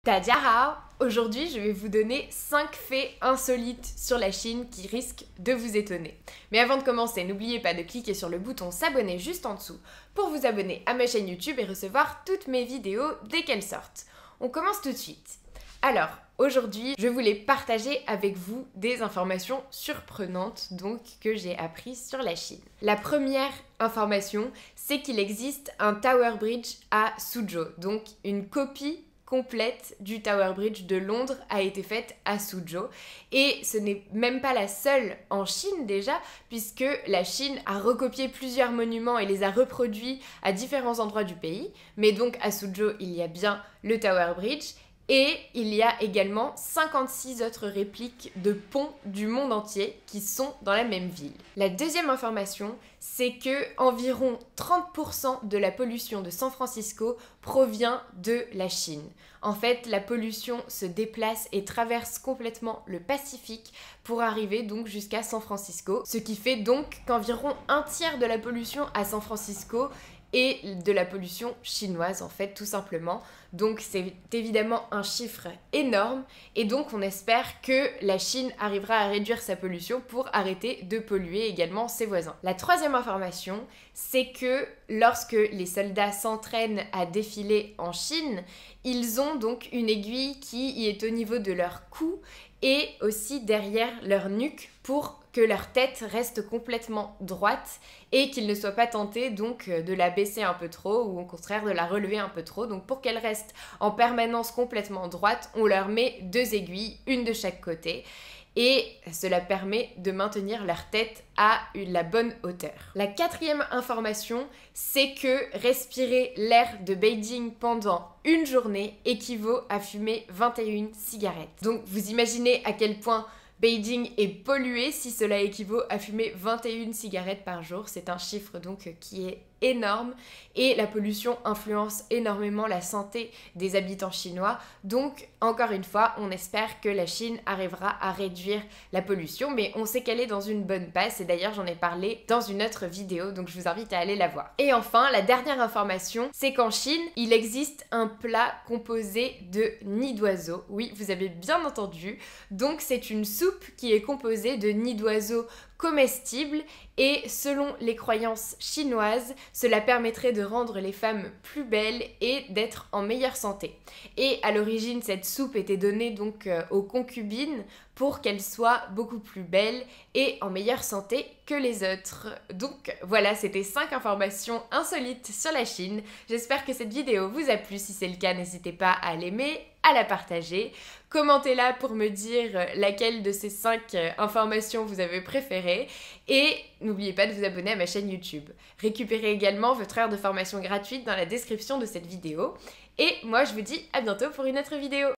Tadjahao! Aujourd'hui, je vais vous donner 5 faits insolites sur la Chine qui risquent de vous étonner. Mais avant de commencer, n'oubliez pas de cliquer sur le bouton s'abonner juste en dessous pour vous abonner à ma chaîne YouTube et recevoir toutes mes vidéos dès qu'elles sortent. On commence tout de suite. Alors, aujourd'hui, je voulais partager avec vous des informations surprenantes donc que j'ai apprises sur la Chine. La première information, c'est qu'il existe un Tower Bridge à Suzhou, donc une copie complète du Tower Bridge de Londres a été faite à Suzhou et ce n'est même pas la seule en Chine déjà puisque la Chine a recopié plusieurs monuments et les a reproduits à différents endroits du pays, mais donc à Suzhou il y a bien le Tower Bridge et il y a également 56 autres répliques de ponts du monde entier qui sont dans la même ville. La deuxième information, c'est que environ 30% de la pollution de San Francisco provient de la Chine. En fait, la pollution se déplace et traverse complètement le Pacifique pour arriver donc jusqu'à San Francisco, ce qui fait donc qu'environ un tiers de la pollution à San Francisco et de la pollution chinoise en fait tout simplement. Donc c'est évidemment un chiffre énorme et donc on espère que la Chine arrivera à réduire sa pollution pour arrêter de polluer également ses voisins. La troisième information, c'est que lorsque les soldats s'entraînent à défiler en Chine, ils ont donc une aiguille qui est au niveau de leur cou et aussi derrière leur nuque pour que leur tête reste complètement droite et qu'ils ne soient pas tentés donc de la baisser un peu trop ou au contraire de la relever un peu trop. Donc pour qu'elle reste en permanence complètement droite, on leur met 2 aiguilles, une de chaque côté. Et cela permet de maintenir leur tête à la bonne hauteur. La quatrième information, c'est que respirer l'air de Beijing pendant une journée équivaut à fumer 21 cigarettes. Donc vous imaginez à quel point Beijing est pollué si cela équivaut à fumer 21 cigarettes par jour. C'est un chiffre donc qui est énorme et la pollution influence énormément la santé des habitants chinois. Donc encore une fois, on espère que la Chine arrivera à réduire la pollution, mais on sait qu'elle est dans une bonne passe et d'ailleurs j'en ai parlé dans une autre vidéo, donc je vous invite à aller la voir. Et enfin, la dernière information, c'est qu'en Chine, il existe un plat composé de nids d'oiseaux. Oui, vous avez bien entendu. Donc c'est une soupe qui est composée de nids d'oiseaux comestibles et selon les croyances chinoises, cela permettrait de rendre les femmes plus belles et d'être en meilleure santé. Et à l'origine, cette soupe était donnée donc aux concubines pour qu'elles soient beaucoup plus belles et en meilleure santé que les autres. Donc voilà, c'était 5 informations insolites sur la Chine. J'espère que cette vidéo vous a plu. Si c'est le cas, n'hésitez pas à l'aimer, à la partager. Commentez-la pour me dire laquelle de ces 5 informations vous avez préférée. Et n'oubliez pas de vous abonner à ma chaîne YouTube. Récupérez également votre heure de formation gratuite dans la description de cette vidéo. Et moi, je vous dis à bientôt pour une autre vidéo.